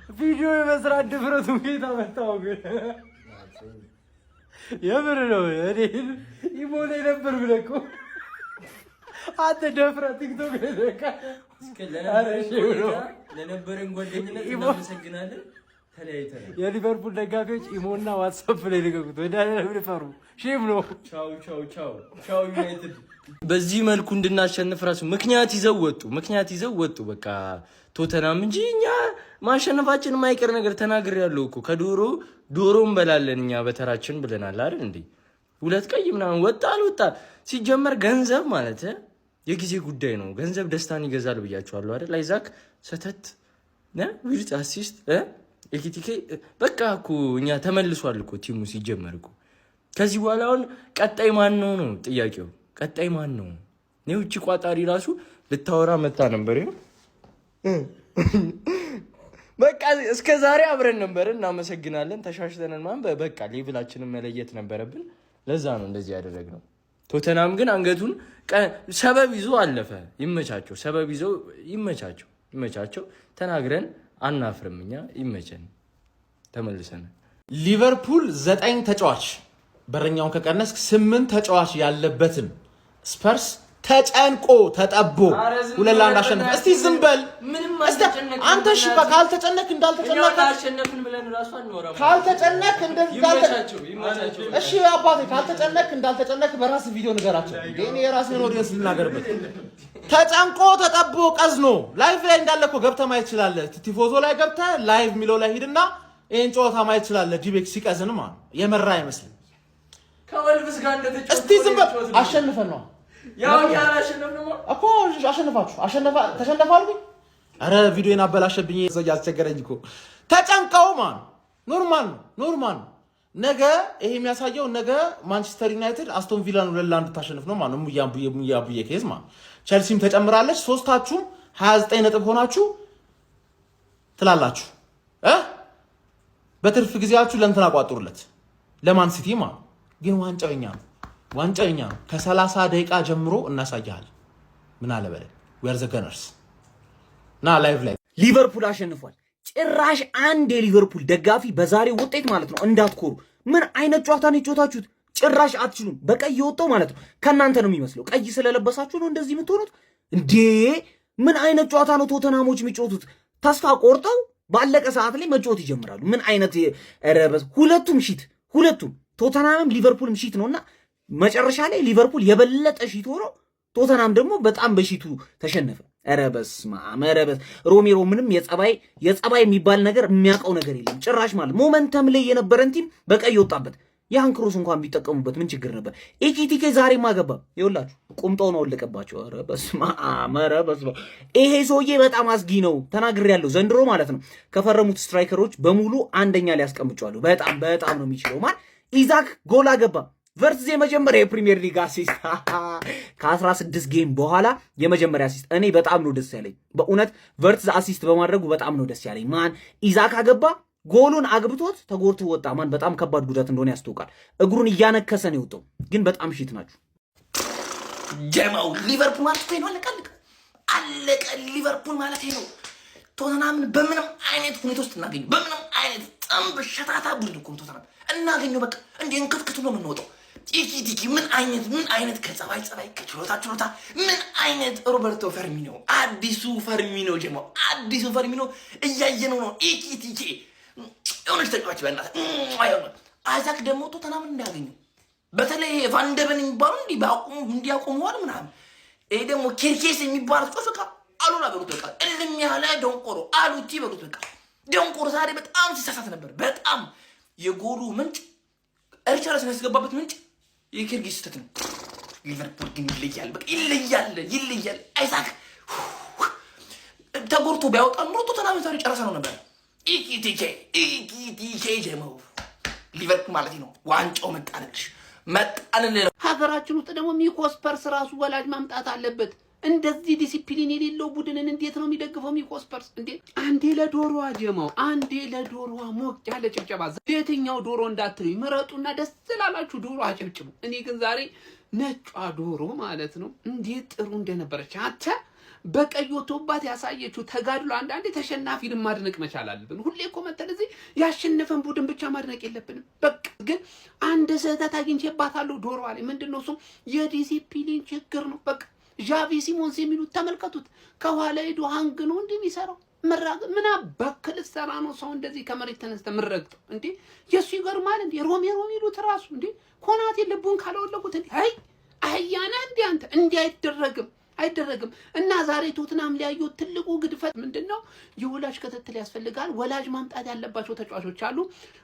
ቪዲዮ የመስራት ድፍረቱ ጌታ መጣው ግን የምር ነው። እኔ ኢሞሌ ነበር ብለኩ አንተ ደፍረ ቲክቶክ ለካ ለነበረን ጓደኝነት እናመሰግናለን። ተለያይተናል። የሊቨርፑል ደጋፊዎች ኢሞና ዋትስአፕ ላይ ልቀቁት። ወዳለ ፈሩ ሼም ነው። ቻው ቻው ቻው ቻው ዩናይትድ። በዚህ መልኩ እንድናሸንፍ ራሱ ምክንያት ይዘው ወጡ። በቃ ቶተናም እንጂ እኛ ማሸነፋችን የማይቀር ነገር ተናግሬያለሁ እኮ። ዶሮ እንበላለን እኛ በተራችን ብለናል አይደል እንዴ? 2 ቀይ ምናምን ወጣ አልወጣ ሲጀመር ገንዘብ ማለት የጊዜ ጉዳይ ነው። ገንዘብ ደስታን ይገዛል ብያችኋለሁ አይደል? አይዛክ ሰተት ዊርት አሲስት ኤኪቲኬ በቃ እኮ እኛ ተመልሷል እኮ ቲሙ ሲጀመር እኮ። ከዚህ በኋላ አሁን ቀጣይ ማን ነው ጥያቄው? ቀጣይ ማን ነው? ነው እቺ ቋጣሪ ራሱ ልታወራ መጣ ነበር ይሄ በቃ እስከ ዛሬ አብረን ነበር። እናመሰግናለን። ተሻሽተናል ማን በቃ ሌቭላችንን መለየት ነበረብን። ለዛ ነው እንደዚህ ያደረግነው። ቶተናም ግን አንገቱን ሰበብ ይዞ አለፈ። ይመቻቸው፣ ሰበብ ይዘው ይመቻቸው። ተናግረን አናፍርም እኛ። ይመቸን። ተመልሰን ሊቨርፑል 9 ተጫዋች በረኛውን ከቀነስክ 8 ተጫዋች ያለበትን ስፐርስ ተጨንቆ ተጠቦ 2-1 አሸነፈ። እስቲ ዝም በል አንተ። እሺ ካልተጨነክ እንዳልተጨነክ አሸነፍን ብለን ራሱ አንወራም። ካልተጨነክ እሺ አባቴ ካልተጨነክ እንዳልተጨነክ በራስ ቪዲዮ ንገራቸው። እኔ የራሴን ኦዲየንስ ልናገርበት። ተጨንቆ ተጠቦ ቀዝኖ ላይቭ ላይ እንዳለ እኮ ገብተህ ማየት ትችላለህ። ቲፎዞ ላይ ገብተህ ላይቭ ሚለው ላይ ሂድና ይሄን ጨዋታ ማየት ትችላለህ። ዲቤክ ሲቀዝን ማለት የመራ አይመስልም። ከወልቭስ ጋር እንደተጫወተ እስቲ ዝም በል። አሸንፈን ነው ያው ያላሸነፍነው እኮ ተሸነፋሉ። አረ ቪዲዮን አበላሸብኝ። እዛው ያስቸገረኝ እኮ ተጨንቀው ማን ኖርማል ነገ ይሄ የሚያሳየው ነገ ማንቸስተር ዩናይትድ አስቶን ቪላን 2-1 ታሸንፍ ነው ማለት ነው። ሙያቡዬ ኬዝ ማለት ቸልሲም ተጨምራለች። ሶስታችሁም 29 ነጥብ ሆናችሁ ትላላችሁ። በትርፍ ጊዜያችሁ ለእንትን አቋጥሩለት ለማን ሲቲ ማለት ግን ዋንጫውኛ ነው። ከ30 ደቂቃ ጀምሮ እናሳያለን። ምን አለ በለ ዌር ዘ ገነርስ ና ላይቭ ላይ ሊቨርፑል አሸንፏል። ጭራሽ አንድ የሊቨርፑል ደጋፊ በዛሬው ውጤት ማለት ነው እንዳትኮሩ። ምን አይነት ጨዋታ ነው የጨዋታችሁት? ጭራሽ አትችሉም። በቀይ የወጣው ማለት ነው ከናንተ ነው የሚመስለው። ቀይ ስለለበሳችሁ ነው እንደዚህ የምትሆኑት እንዴ? ምን አይነት ጨዋታ ነው ቶተናሞች የሚጫወቱት? ተስፋ ቆርጠው ባለቀ ሰዓት ላይ መጫወት ይጀምራሉ። ምን አይነት ረበስ! ሁለቱም ቶተናምም ሊቨርፑልም ሺት ነውና መጨረሻ ላይ ሊቨርፑል የበለጠ ሺት ሆኖ ቶተናም ደግሞ በጣም በሺቱ ተሸነፈ። ረበስ ሮሜሮ ምንም የጸባይ የሚባል ነገር የሚያውቀው ነገር የለም ጭራሽ ማለት ሞመንተም ላይ የነበረን ቲም በቀይ ወጣበት። ያን ክሮስ እንኳን ቢጠቀሙበት ምን ችግር ነበር? ኤኪቲኬ ዛሬ ማገባ ይኸውላችሁ ቁምጣው ነው ወለቀባቸው። ረበስ ይሄ ሰውዬ በጣም አስጊ ነው ተናግሬያለሁ። ዘንድሮ ማለት ነው ከፈረሙት ስትራይከሮች በሙሉ አንደኛ ላይ ያስቀምጫለሁ። በጣም ነው የሚችለው ማለት ኢዛክ ጎል አገባ። ቨርትዝ የመጀመሪያ የፕሪሚየር ሊግ አሲስት ከ16 ጌም በኋላ የመጀመሪያ አሲስት። እኔ በጣም ነው ደስ ያለኝ በእውነት ቨርትዝ አሲስት በማድረጉ በጣም ነው ደስ ያለኝ። ማን ኢዛክ አገባ፣ ጎሉን አግብቶት ተጎርቶ ወጣ። ማን በጣም ከባድ ጉዳት እንደሆነ ያስታውቃል። እግሩን እያነከሰ ነው የወጣው። ግን በጣም ሺት ናችሁ። ጀማው ሊቨርፑል ማለት ነው አለቀ። ሊቨርፑል ማለት ነው ቶተናምን በምንም አይነት ሁኔታ ውስጥ እናገኘው። በምንም አይነት ጥንብ ሸታታ ቡድን እኮ ቶተናም እናገኘው። በቃ እንደ እንክትክቱ ነው የምንወጣው። ቲኪ ምን አይነት ከጸባይ ከችሎታ ምን አይነት ሮበርቶ ፈርሚኖ አዲሱ ፈርሚኖ እያየነው ነው። ቲኪ የሆነች ተጫዋች በእናትህ አይዛክ ደግሞ ቶተናምን እንዳያገኘው በተለይ ቫንደበን የሚባሉ እንዲያቆመዋል ምናምን። ይሄ ደግሞ ኬርኬስ የሚባል ተጫዋች በቃ አሉላ በሉት። በቃ እልም ያለ ደንቆሮ አሉቲ በሉት። በቃ ደንቆሮ ዛሬ በጣም ሲሳሳት ነበር። በጣም የጎሉ ምንጭ ሪቻርድሰን ያስገባበት ምንጭ የኬርጌስ ስህተት ነው። ሊቨርፑል ግን ይለያል። በቃ ይለያል። አይዛክ ተጎርቶ ቢያወጣ ኑሮ ቶተናም ዛሬ ጨረሰ ነው ነበር። ኢኪቲኬ ጀመው ሊቨርፑል ማለት ነው ዋንጫው መጣልሽ። ሀገራችን ውስጥ ደግሞ ሚኮስፐርስ ራሱ ወላጅ ማምጣት አለበት። እንደዚህ ዲሲፕሊን የሌለው ቡድንን እንዴት ነው የሚደግፈው ሚኮስፐርስ? እንዴ አንዴ ለዶሮዋ ጀማው፣ አንዴ ለዶሮዋ ሞቅ ያለ ጭብጨባ። የትኛው ዶሮ እንዳትሉኝ ምረጡና ደስ ስላላችሁ ዶሮ አጨብጭቡ። እኔ ግን ዛሬ ነጯ ዶሮ ማለት ነው እንዴት ጥሩ እንደነበረች አንተ በቀይ ወጥቶባት ያሳየችው ተጋድሎ አንዳንዴ ተሸናፊን ማድነቅ መቻል አለብን። ሁሌ እኮ መተን እዚህ ያሸነፈን ቡድን ብቻ ማድነቅ የለብንም። በቃ ግን አንድ ስህተት አግኝቼባታለሁ ዶሮዋ ላይ። ምንድነው እሱ? የዲሲፕሊን ችግር ነው። በቃ ዣቪ ሲሞንስ የሚሉት ተመልከቱት። ከኋላ ሄዶ ሃንግ ነው እንዴ የሚሰራው? ምን አባክል ሰራ ነው ሰው እንደዚህ ከመሬት ተነስተ ምረግጠው እንዴ? የሱ ይገርማል እንዴ? ሮሜሮ የሚሉት ራሱ እንዴ ኮናቴ ልቡን ካላወለቁት እንዴ አህያና እንዴ አንተ እንዴ አይደረግም። እና ዛሬ ቶትናም ሊያየው ትልቁ ግድፈት ምንድነው? የወላጅ ክትትል ያስፈልጋል። ወላጅ ማምጣት ያለባቸው ተጫዋቾች አሉ።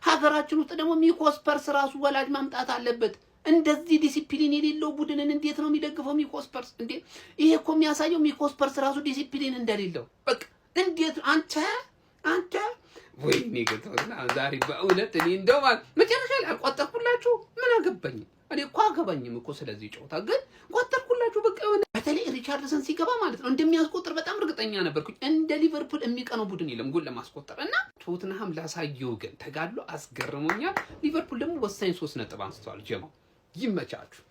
ሀገራችን ውስጥ ደግሞ ሚኮስፐርስ ራሱ ወላጅ ማምጣት አለበት። እንደዚህ ዲሲፕሊን የሌለው ቡድንን እንዴት ነው የሚደግፈው ሚኮስፐርስ እንዴ? ይሄ እኮ የሚያሳየው ሚኮስፐርስ ራሱ ዲሲፕሊን እንደሌለው። በቃ እንዴት አንተ ወይኔ ገቶና ዛሬ በእውነት እኔ እንደው መጨረሻ ላይ አልቆጠርኩላችሁ። ምን አገባኝ? እኔ እኮ አገባኝም እኮ ስለዚህ ጨዋታ ግን ቆጠርኩላችሁ። በቃ የሆነ በተለይ ሪቻርድሰን ሲገባ ማለት ነው እንደሚያስቆጥር በጣም እርግጠኛ ነበርኩኝ። እንደ ሊቨርፑል የሚቀነው ቡድን የለም ጎል ለማስቆጠር እና ቶትንሃም ላሳየው ግን ተጋድሎ አስገርሞኛል። ሊቨርፑል ደግሞ ወሳኝ 3 ነጥብ አንስተዋል። ጀማው ይመቻችሁ።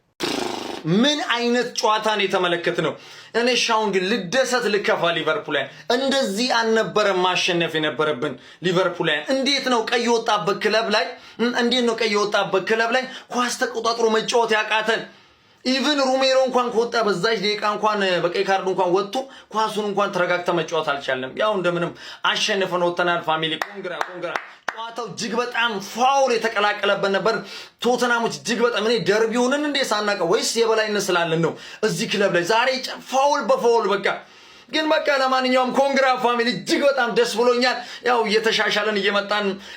ምን አይነት ጨዋታን የተመለከትነው? እኔ ሻውን ግን ልደሰት ልከፋ ሊቨርፑልን እንደዚህ አልነበረም ማሸነፍ የነበረብን። ሊቨርፑልን እንዴት ነው ቀይ ወጣበት ክለብ ላይ ኳስ ተቆጣጥሮ መጫወት ያቃተን? ኢቭን ሮሜሮ እንኳን ከወጣ በዛች ደቂቃ እንኳን በቀይ ካርድ እንኳን ወጥቶ ኳሱን እንኳን ተረጋግተ መጫወት አልቻለም። ያው እንደምንም አሸንፈን ወጥተናል። ፋሚሊ ኮንግራ ጨዋታው እጅግ በጣም ፋውል የተቀላቀለበት ነበር። ቶተናሞች እጅግ በጣም እኔ ደርቢውንን እንደ ሳናቀው ወይስ የበላይነት ስላለን ነው እዚህ ክለብ ላይ ዛሬ ፋውል በፋውል በቃ ግን በቃ ለማንኛውም ኮንግራ ፋሚሊ እጅግ በጣም ደስ ብሎኛል። ያው እየተሻሻለን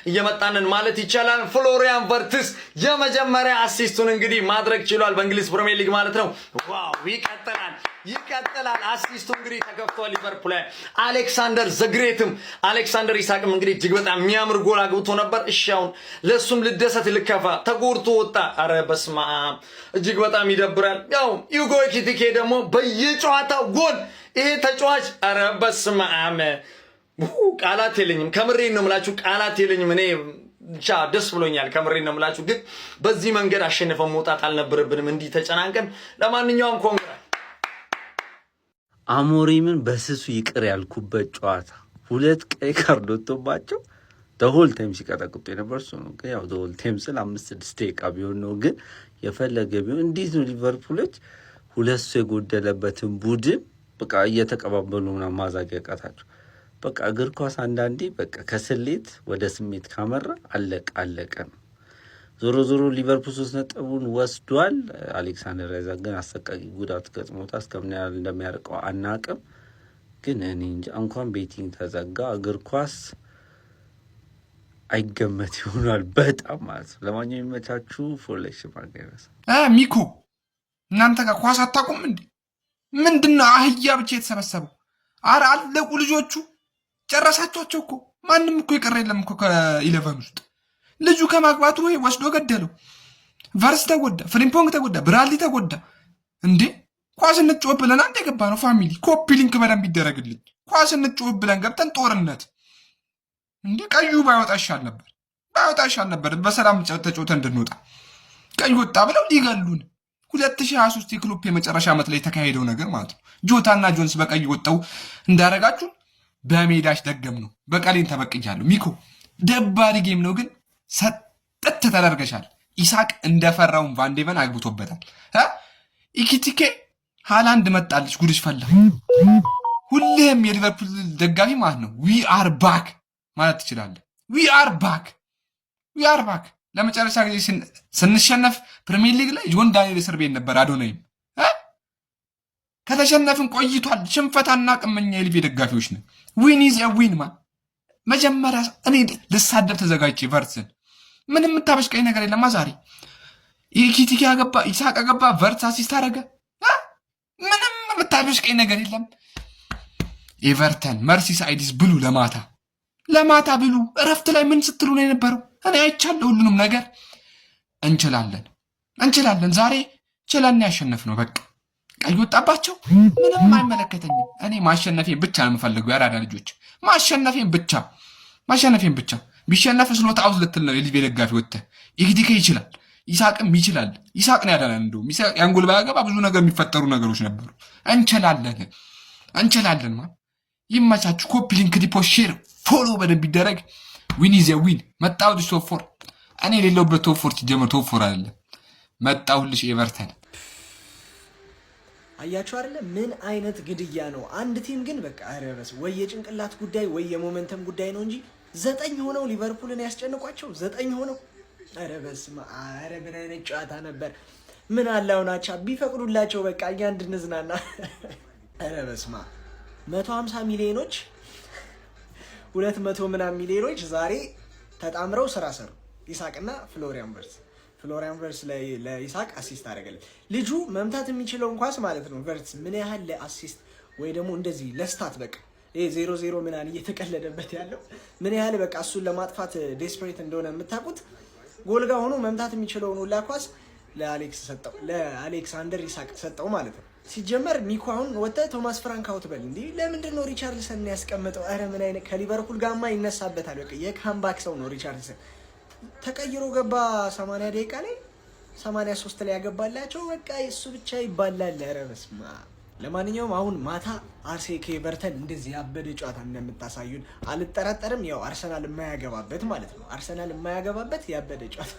እየመጣንን ማለት ይቻላል። ፍሎሪያን ቨርትስ የመጀመሪያ አሲስቱን እንግዲህ ማድረግ ችሏል በእንግሊዝ ፕሪሚየር ሊግ ማለት ነው። ዋው ይቀጥላል። አሲስቱ እንግዲህ ተከፍቷል ሊቨርፑል። አሌክሳንደር ኢሳቅም እንግዲህ እጅግ በጣም የሚያምር ጎል አግብቶ ነበር። እሺ አሁን ለሱም ልደሰት ልከፋ ተጎድቶ ወጣ። አረ በስመ አብ እጅግ በጣም ይደብራል። ያው ኢጎ ኤኪቲኬ ደግሞ በየጨዋታው ጎል ይሄ ተጫዋች አረ በስመ አብ ቃላት የለኝም። ከምሬን ነው የምላችሁ ቃላት የለኝም። እኔ ብቻ ደስ ብሎኛል። ከምሬን ነው የምላችሁ። ግን በዚህ መንገድ አሸንፈን መውጣት አልነበረብንም እንዲህ ተጨናንቀን። ለማንኛውም ኮንግራ አሞሪምን በስሱ ይቅር ያልኩበት ጨዋታ 2 ቀይ ካርድ ወጥቶባቸው ደሆል ታይም ሲቀጠቅጡ የነበር እሱ ነው። ግን ያው ደሆል ታይም ስል 5-6 ደቂቃ ቢሆን ነው። ግን የፈለገ ቢሆን እንዴት ነው ሊቨርፑሎች 2 ሰው የጎደለበትን ቡድን በቃ እየተቀባበሉ ምናምን ማዛግ ያቃታቸው? በቃ እግር ኳስ አንዳንዴ በቃ ከስሌት ወደ ስሜት ካመራ አለቀ ነው። ዞሮ ሊቨርፑል 3 ነጥቡን ወስዷል። አሌክሳንደር ኢሳቅ ግን አሰቃቂ ጉዳት ገጥሞታ እስከምን ያህል እንደሚያርቀው አናቅም። ግን እኔ እንጃ እንኳን ቤቲንግ ተዘጋ እግር ኳስ አይገመት ይሆናል በጣም ማለት ነው። ለማንኛውም የሚመቻችሁ ፎሌክሽ ማገረስ ሚኩ እናንተ ጋር ኳስ አታውቁም እንዴ? ምንድነው አህያ ብቻ የተሰበሰበው? አረ አለቁ ልጆቹ ጨረሳቸው እኮ። ማንም እኮ ይቀር የለም እኮ ከ11 ውስጥ ልጁ ከማግባቱ ወይ ወስዶ ገደለው። ቫርስ ተጎዳ፣ ፍሪምፖንግ ተጎዳ፣ ብራድሊ ተጎዳ። እንዴ ኳስ እንጮህ ብለን አንተ የገባ ነው ፋሚሊ ኮፒ ሊንክ በደንብ ይደረግልኝ። ኳስ እንጮህ ብለን ገብተን ጦርነት እንዴ ቀዩ ባይወጣ ይሻል ነበር በሰላም ተጫውተን እንድንወጣ። ቀይ ወጣ ብለው ሊገሉን 2023 የክሎፕ የመጨረሻ ዓመት ላይ የተካሄደው ነገር ማለት ነው። ጆታና ጆንስ በቀይ ወጣው እንዳረጋችሁ በሜዳሽ ደገም ነው። በቀሌን ተበቅያለሁ። ሚኮ ደባሪ ጌም ነው ግን ሰጥት ተደርገሻል። ኢሳቅ እንደፈራውን ቫንዴቨን አግብቶበታል። ኢኪቲኬ ሃላንድ መጣለች ጉድሽ ፈላ። ሁሌም የሊቨርፑል ደጋፊ ማለት ነው ዊ አር ባክ ማለት ትችላለህ። ዊ አር ባክ ለመጨረሻ ጊዜ ስንሸነፍ ፕሪሚየር ሊግ ላይ ጆን ዳንኤል እስር ቤት ነበር። አዶናይም ከተሸነፍን ቆይቷል። ሽንፈት አናውቅም እኛ የሊቬ ደጋፊዎች ነን። ዊን ኢዝ ኤ ዊን ማ መጀመሪያ እኔ ልሳደብ ተዘጋጅቼ ቨርትስን ምንም የምታበሽቀኝ ነገር የለም። ዛሬ ኢኪቲኬ ያገባ ኢሳቅ ያገባ ቨርትስ አሲስት አደረገ። ምንም የምታበሽቀኝ ነገር የለም። ኤቨርተን መርሲሳይድስ ብሉ ለማታ ብሉ። እረፍት ላይ ምን ስትሉ ነው የነበረው? እኔ አይቻለሁ ሁሉንም ነገር። እንችላለን። ዛሬ ችለን ያሸነፍ ነው። በቃ ቀይ ወጣባቸው። ምንም አይመለከተኝም። እኔ ማሸነፌን ብቻ ነው የምፈልገው። ያራዳ ልጆች ማሸነፌን ብቻ። ቢሸነፍ ስሎት አውት ልትል ነው የሊቬ ደጋፊ ወጥተህ። ኢኪቲኬ ይችላል፣ ኢሳቅም ይችላል። ኢሳቅ ነው ያዳነን። እንደውም ያን ጎል ባያገባ ብዙ ነገር የሚፈጠሩ ነገሮች ነበሩ። እንችላለን። እንችላለን ማለት ይመቻችሁ። ኮፒ ሊንክ፣ ሪፖስት፣ ሼር፣ ፎሎ በደንብ ይደረግ። ዊን ኢዝ ዊን። መጣው ቶፕ ፎር እኔ የሌለውበት ቶፕ ፎር ሲጀመር ቶፕ ፎር አይደለም መጣሁልሽ ኤቨርተን። አያችሁ አይደለ ምን አይነት ግድያ ነው። አንድ ቲም ግን በቃ አረበስ ወይ የጭንቅላት ጉዳይ ወይ የሞመንተም ጉዳይ ነው እንጂ 9 ሆነው ሊቨርፑልን ያስጨንቋቸው 9 ሆነው አረበስ አረ ምን አይነት ጨዋታ ነበር። ምን አላው ናቻ ቢፈቅዱላቸው በቃ እኛ እንድንዝናና። አረበስ 150 ሚሊዮኖች 200 ምናምን ሚሊዮኖች ዛሬ ተጣምረው ስራ ሰሩ። ኢሳቅና ፍሎሪያን ቨርስ ለኢሳቅ አሲስት አደረገለት። ልጁ መምታት የሚችለውን ኳስ ማለት ነው ቨርስ ምን ያህል ለአሲስት ወይ ደግሞ እንደዚህ ለስታት በቃ ይሄ 0-0 ምናምን እየተቀለደበት ያለው ምን ያህል በቃ እሱን ለማጥፋት ዴስፐሬት እንደሆነ የምታውቁት ጎል ጋር ሆኖ መምታት የሚችለውን ሁላ ኳስ ለአሌክሳንደር ኢሳቅ ሰጠው ማለት ነው። ሲጀመር ሚኮ አሁን ወጣ ቶማስ ፍራንክ አውት በል እንዴ ለምንድን ነው ሪቻርልሰን ያስቀመጠው? አረ ምን አይነት ከሊቨርፑል ጋርማ ይነሳበታል። በቃ የካምባክ ሰው ነው ሪቻርልሰን። ተቀይሮ ገባ 80 ደቂቃ ላይ 83 ላይ ያገባላቸው በቃ እሱ ብቻ ይባላል። አረ በስመ አብ። ለማንኛውም አሁን ማታ አርሴኬ በርተን እንደዚህ ያበደ ጨዋታ እንደምታሳዩን አልጠራጠርም። ያው አርሰናል የማያገባበት ማለት ነው። አርሰናል የማያገባበት ያበደ ጨዋታ።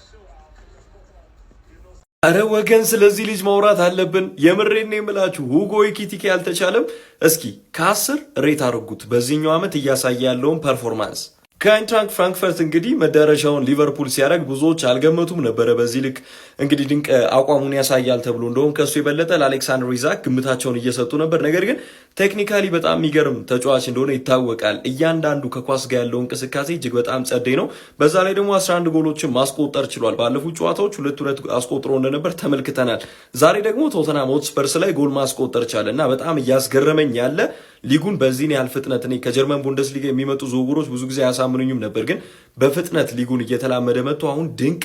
አረ ወገን ስለዚህ ልጅ ማውራት አለብን። የምሬን ነው የምላችሁ። ሁጎ ኤኪቲኬ አልተቻለም። እስኪ ከ10 ሬት አድርጉት በዚህኛው ዓመት እያሳየ ያለውን ፐርፎርማንስ። ከአይንትራንክ ፍራንክፈርት እንግዲህ መዳረሻውን ሊቨርፑል ሲያደርግ ብዙዎች አልገመቱም ነበረ። በዚህ ልክ እንግዲህ ድንቅ አቋሙን ያሳያል ተብሎ እንደውም ከሱ የበለጠ ለአሌክሳንደር ኢሳክ ግምታቸውን እየሰጡ ነበር። ነገር ግን ቴክኒካሊ በጣም የሚገርም ተጫዋች እንደሆነ ይታወቃል። እያንዳንዱ ከኳስ ጋር ያለው እንቅስቃሴ እጅግ በጣም ጸደይ ነው። በዛ ላይ ደግሞ 11 ጎሎችን ማስቆጠር ችሏል። ባለፉት ጨዋታዎች 2 አስቆጥሮ እንደነበር ተመልክተናል። ዛሬ ደግሞ ቶተንሃም ሆትስፐርስ ላይ ጎል ማስቆጠር ቻለ እና በጣም እያስገረመኝ ያለ ሊጉን በዚህን ያህል ፍጥነት እኔ ከጀርመን ቡንደስሊጋ የሚመጡ ዝውውሮች ብዙ ጊዜ አያሳምኑኝም ነበር፣ ግን በፍጥነት ሊጉን እየተላመደ መጥቶ አሁን ድንቅ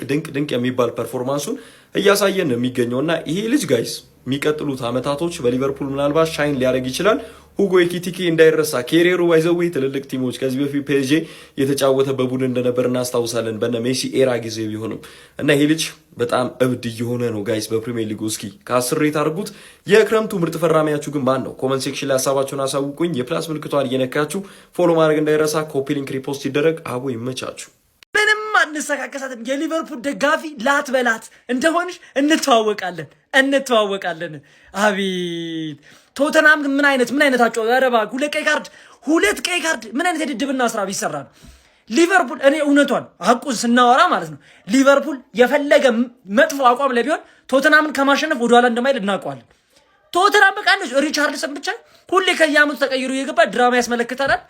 የሚባል ፐርፎርማንሱን እያሳየን ነው የሚገኘው እና ይሄ ልጅ ጋይስ የሚቀጥሉት አመታቶች በሊቨርፑል ምናልባት ሻይን ሊያደርግ ይችላል። ሁጎ ኤኪቲኬ እንዳይረሳ። ኬሪየሩ ባይዘዌ ትልልቅ ቲሞች ከዚህ በፊት ፔጄ የተጫወተበት ቡድን እንደነበር እናስታውሳለን በነ ሜሲ ኤራ ጊዜ ቢሆንም እና ይሄ ልጅ በጣም እብድ እየሆነ ነው ጋይስ በፕሪሚየር ሊጉ። እስኪ ከ10 ሬት አድርጉት። የክረምቱ ምርጥ ፈራሚያችሁ ግን ማን ነው? ኮመንት ሴክሽን ላይ ሀሳባችሁን አሳውቁኝ። የፕላስ ምልክቷን እየነካችሁ ፎሎ ማድረግ እንዳይረሳ። ኮፒ ሊንክ ሪፖስት ይደረግ። አቦ ይመቻችሁ። ምንም አንሰካከሳትም። የሊቨርፑል ደጋፊ ላትበላት እንደሆንሽ እንተዋወቃለን። አቤት ቶተናም ምን አይነት አጫው ያረባ ሁለት ቀይ ካርድ ምን አይነት የድድብና ስራ ቢሰራ ነው ሊቨርፑል። እኔ እውነቷን ሐቁን ስናወራ ማለት ነው ሊቨርፑል የፈለገ መጥፎ አቋም ላይ ቢሆን ቶተናምን ከማሸነፍ ወደ ኋላ እንደማይል እናውቀዋለን። ቶተናም በቃ ነው ሪቻርልሰን ብቻ ሁሌ ከያመቱ ተቀይሮ የገባ ድራማ ያስመለክተናል።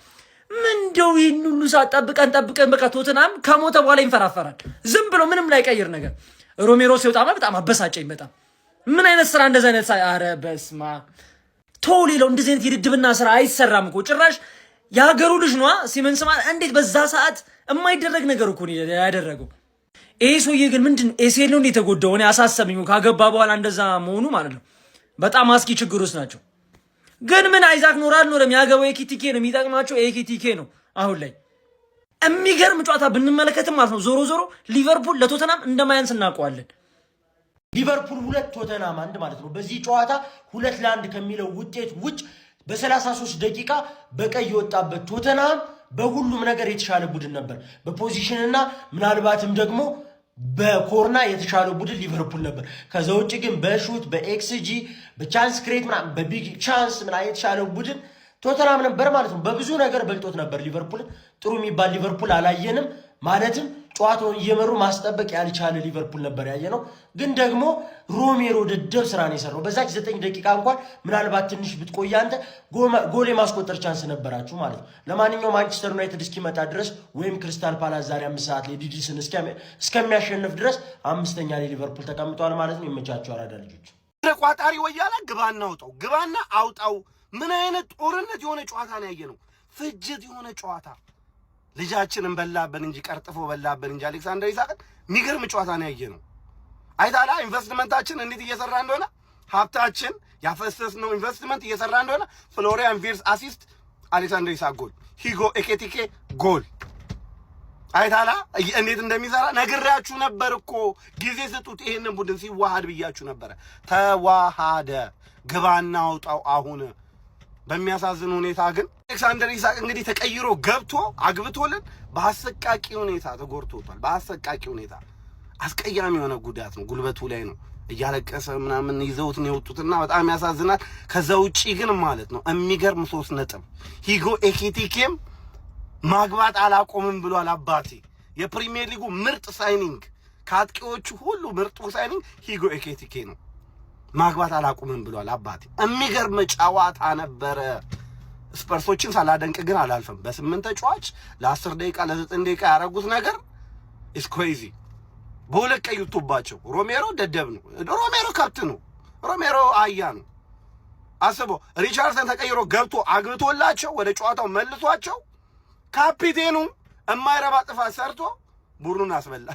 ምንድነው ይህን ሁሉ ሰዓት ጠብቀን በቃ ቶተናም ከሞተ በኋላ ይንፈራፈራል። ዝም ብሎ ምንም ላይ ቀይር ነገር። ሮሜሮ ሲወጣማ በጣም አበሳጨኝ። በጣም ምን አይነት ስራ እንደዚህ አይነት አረ በስማ ቶሊለው እንደዚህ አይነት የድድብና ስራ አይሰራም እኮ ጭራሽ የሀገሩ ልጅ ነዋ ሲመንስ ማለት እንዴት በዛ ሰዓት የማይደረግ ነገር እኮ ያደረገው። ይሄ ሰውዬ ግን ምንድነው ኤሲኤል ነው የተጎዳው? እኔ አሳሰበኝ ካገባ በኋላ እንደዛ መሆኑ ማለት ነው። በጣም አስኪ ችግር ውስጥ ናቸው። ግን ምን አይዛክ ኖራል ያገባው ኤኪቲኬ ነው የሚጠቅማቸው። ኤኪቲኬ ነው አሁን ላይ የሚገርም ጨዋታ ብንመለከትም ማለት ነው። ዞሮ ሊቨርፑል ለቶተናም እንደማያንስ እናውቀዋለን። ሊቨርፑል 2 ቶተናም 1 ማለት ነው። በዚህ ጨዋታ 2-1 ከሚለው ውጤት ውጭ በ33 ደቂቃ በቀይ የወጣበት ቶተናም በሁሉም ነገር የተሻለ ቡድን ነበር። በፖዚሽንና ምናልባትም ደግሞ በኮርና የተሻለ ቡድን ሊቨርፑል ነበር። ከዛ ውጭ ግን በሹት በኤክስጂ በቻንስ ክሬት ምናምን በቢግ ቻንስ ምናምን የተሻለ ቡድን ቶተናም ነበር ማለት ነው። በብዙ ነገር በልጦት ነበር ሊቨርፑል። ጥሩ የሚባል ሊቨርፑል አላየንም። ማለትም ጨዋታውን እየመሩ ማስጠበቅ ያልቻለ ሊቨርፑል ነበር ያየነው። ግን ደግሞ ሮሜሮ ደደብ ስራ ነው የሰራው። በዛች 9 ደቂቃ እንኳን ምናልባት ትንሽ ብትቆይ አንተ ጎል የማስቆጠር ቻንስ ነበራችሁ ማለት ነው። ለማንኛውም ማንቸስተር ዩናይትድ እስኪመጣ ድረስ ወይም ክሪስታል ፓላስ ዛሬ 5 ሰዓት ላይ ዲዲስን እስከሚያሸንፍ ድረስ 5ኛ ላይ ሊቨርፑል ተቀምጧል ማለት ነው። ይመቻችሁ አራዳ ልጆች። ቋጣሪ ወያላ ግባና አውጣው፣ ግባና አውጣው። ምን አይነት ጦርነት የሆነ ጨዋታ ነው ያየነው? ፍጅት የሆነ ጨዋታ። ልጃችንን በላብን እንጂ ቀርጥፎ በላብን እንጂ አሌክሳንደር ኢሳቅን የሚገርም ጨዋታ ነው ያየነው። አይታላ ኢንቨስትመንታችን እንዴት እየሰራ እንደሆነ፣ ሀብታችን ያፈሰስነው ኢንቨስትመንት እየሰራ እንደሆነ። ፍሎሪያን ቪርትዝ አሲስት፣ አሌክሳንደር ኢሳቅ ጎል፣ ሂጎ ኤኪቲኬ ጎል። አይታላ እንዴት እንደሚሰራ ነግራችሁ ነበር እኮ። ጊዜ ስጡት ይሄንን ቡድን ሲዋሃድ ብያችሁ ነበረ። ተዋሃደ። ግባና አውጣው። አሁን በሚያሳዝን ሁኔታ ግን አሌክሳንደር ኢሳቅ እንግዲህ ተቀይሮ ገብቶ አግብቶልን በአሰቃቂ ሁኔታ ተጎድቶታል። በአሰቃቂ ሁኔታ አስቀያሚ የሆነ ጉዳት ነው። ጉልበቱ ላይ ነው እያለቀሰ ምናምን ይዘውት ነው የወጡትና በጣም ያሳዝናል። ከዛ ውጪ ግን ማለት ነው የሚገርም 3 ነጥብ ሂጎ ኤኪቲኬም ማግባት አላቆምም ብሏል። አባቴ የፕሪሚየር ሊጉ ምርጥ ሳይኒንግ ከአጥቂዎቹ ሁሉ ምርጡ ሳይኒንግ ሂጎ ኤኪቲኬ ነው። ማግባት አላቆምም ብሏል አባቴ። የሚገርም ጨዋታ ነበረ። ስፐርሶችን ሳላደንቅ ግን አላልፈም። በ8 ተጫዋች ለ10 ደቂቃ ለ9 ደቂቃ ያደረጉት ነገር ኢስ ክሬዚ። በሁለት ቀይ ወጥቶባቸው ሮሜሮ ደደብ ነው። ሮሜሮ ከብት ነው። ሮሜሮ አያ ነው። አስቦ ሪቻርድሰን ተቀይሮ ገብቶ አግብቶላቸው ወደ ጨዋታው መልሷቸው ካፒቴኑ የማይረባ ጥፋት ሰርቶ ቡድኑን አስበላ።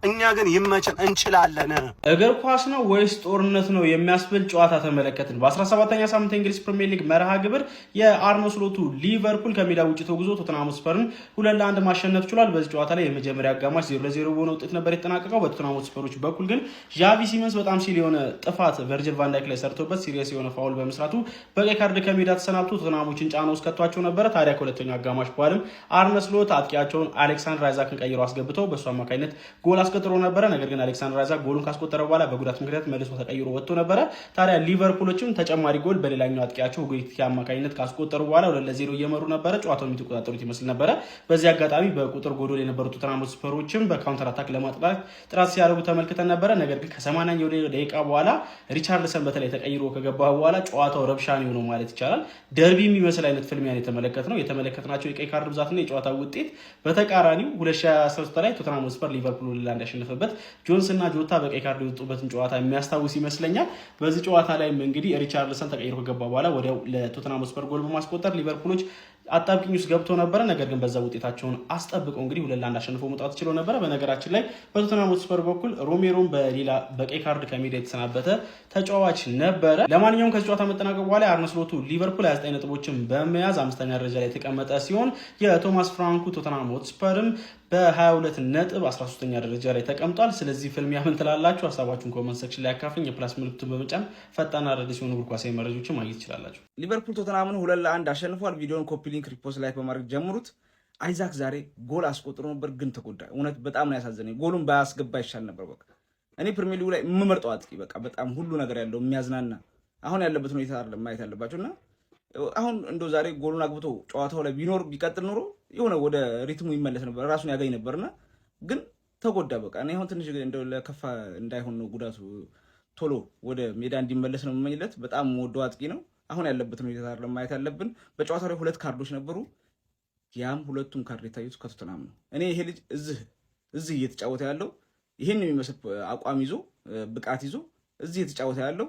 እኛ ግን ይመቸን እንችላለን። እግር ኳስ ነው ወይስ ጦርነት ነው የሚያስብል ጨዋታ ተመለከትን። በ17ኛ ሳምንት የእንግሊዝ ፕሪሚየር ሊግ መርሃ ግብር የአርነ ስሎቱ ሊቨርፑል ከሜዳ ውጭ ተጉዞ ቶተንሃም ስፐርን 2-1 ማሸነፍ ችሏል። በዚህ ጨዋታ ላይ የመጀመሪያ አጋማሽ 0-0 በሆነ ውጤት ነበር የተጠናቀቀው። በቶተንሃም ስፐሮች በኩል ግን ዣቪ ሲመንስ በጣም ሲል የሆነ ጥፋት ቨርጅል ቫን ዳይክ ላይ ሰርቶበት ሲሪየስ የሆነ ፋውል በመስራቱ በቀይ ካርድ ከሜዳ ተሰናብቶ ቶተንሃሞችን ጫና ውስጥ ከቷቸው ነበረ። ታዲያ ከሁለተኛው አጋማሽ በኋላም አርነ ስሎት አጥቂያቸውን አሌክሳንደር አይዛክን ቀይሮ አስገብተው በሱ አማካኝነት ጎል አስቆጥሮ ነበረ። ነገር ግን አሌክሳንደር አይዛክ ጎሉን ካስቆጠረ በኋላ በጉዳት ምክንያት መልሶ ተቀይሮ ወጥቶ ነበረ። ታዲያ ሊቨርፑሎችም ተጨማሪ ጎል በሌላኛው አጥቂያቸው ሁጎ ኤኪቲኬ አማካኝነት ካስቆጠሩ በኋላ 2-0 እየመሩ ነበረ። ጨዋታውን የሚተቆጣጠሩት ይመስል ነበረ። በዚህ አጋጣሚ በቁጥር ጎዶል የነበሩት ቶተንሃም ስፐሮችም በካውንተር አታክ ለማጥቃት ጥራት ሲያደርጉ ተመልክተን ነበረ። ነገር ግን ከ80ኛው ደቂቃ በኋላ ሪቻርድሰን በተለይ ተቀይሮ ከገባ በኋላ ጨዋታው ረብሻ ነው ማለት ይቻላል። ደርቢ የሚመስል አይነት ፍልሚያን የተመለከትናቸው የቀይ ካርድ ብዛትና የጨዋታው ውጤት በተቃራኒው 2013 ላይ ቶተንሃም ስፐር ሊቨርፑል ላንዳሸነፈበት ጆንስ እና ጆታ በቀይ ካርድ የወጡበትን ጨዋታ የሚያስታውስ ይመስለኛል። በዚህ ጨዋታ ላይም እንግዲህ ሪቻርድሰን ተቀይሮ ከገባ በኋላ ወዲያው ለቶተንሃም ስፐር ጎል በማስቆጠር ሊቨርፑሎች አጣብቂኝ ውስጥ ገብቶ ነበረ። ነገር ግን በዛ ውጤታቸውን አስጠብቀው እንግዲህ 2-1 አሸንፈው መውጣት ችለው ነበረ። በነገራችን ላይ በቶተንሃም ስፐር በኩል ሮሜሮን በሌላ በቀይ ካርድ ከሜዳ የተሰናበተ ተጫዋች ነበረ። ለማንኛውም ከዚህ ጨዋታ መጠናቀቅ በኋላ አርነ ስሎቱ ሊቨርፑል 29 ነጥቦችን በመያዝ 5ኛ ደረጃ ላይ የተቀመጠ ሲሆን የቶማስ ፍራንኩ ቶተንሃም ስፐርም በ22 ነጥብ 13ኛ ደረጃ ላይ ተቀምጧል። ስለዚህ ፍልሚያ ምን ትላላችሁ? ሀሳባችሁን ኮመንት ሴክሽን ላይ አካፍሉኝ። የፕላስ ምልክቱን በመጫን ፈጣን አዳዲስ የሆኑ እግር ኳሳዊ መረጃዎችን ማግኘት ትችላላችሁ። ሊቨርፑል ቶተንሃምን 2-1 አሸንፏል። ቪዲዮን ኮፒ ሊንክ ሪፖስት ላይ በማድረግ ጀምሩት። አይዛክ ዛሬ ጎል አስቆጥሮ ነበር ግን ተጎዳ። እውነት በጣም ነው ያሳዘነኝ። ጎሉን ባያስገባ ይሻል ነበር። በቃ እኔ ፕሪሚየር ሊጉ ላይ የምመርጠው አጥቂ በቃ በጣም ሁሉ ነገር ያለው የሚያዝናና አሁን ያለበት ሁኔታ አይደለም ማየት ያለባቸውና አሁን እንደው ዛሬ ጎሉን አግብቶ ጨዋታው ላይ ቢቀጥል ኖሮ የሆነ ወደ ሪትሙ ይመለስ ነበር፣ ራሱን ያገኝ ነበርና ግን ተጎዳ። በቃ እኔ አሁን ትንሽ እንደው ለከፋ እንዳይሆን ነው ጉዳቱ፣ ቶሎ ወደ ሜዳ እንዲመለስ ነው የምመኝለት። በጣም ወደው አጥቂ ነው። አሁን ያለበትን ሁኔታ አይደለም ማየት ያለብን። በጨዋታው ላይ 2 ካርዶች ነበሩ። ያም ሁለቱም ካርድ የታዩት ከቶተንሃም ነው። እኔ ይሄ ልጅ እዚህ እየተጫወተ ያለው ይሄን የሚመስል አቋም ይዞ ብቃት ይዞ እዚህ እየተጫወተ ያለው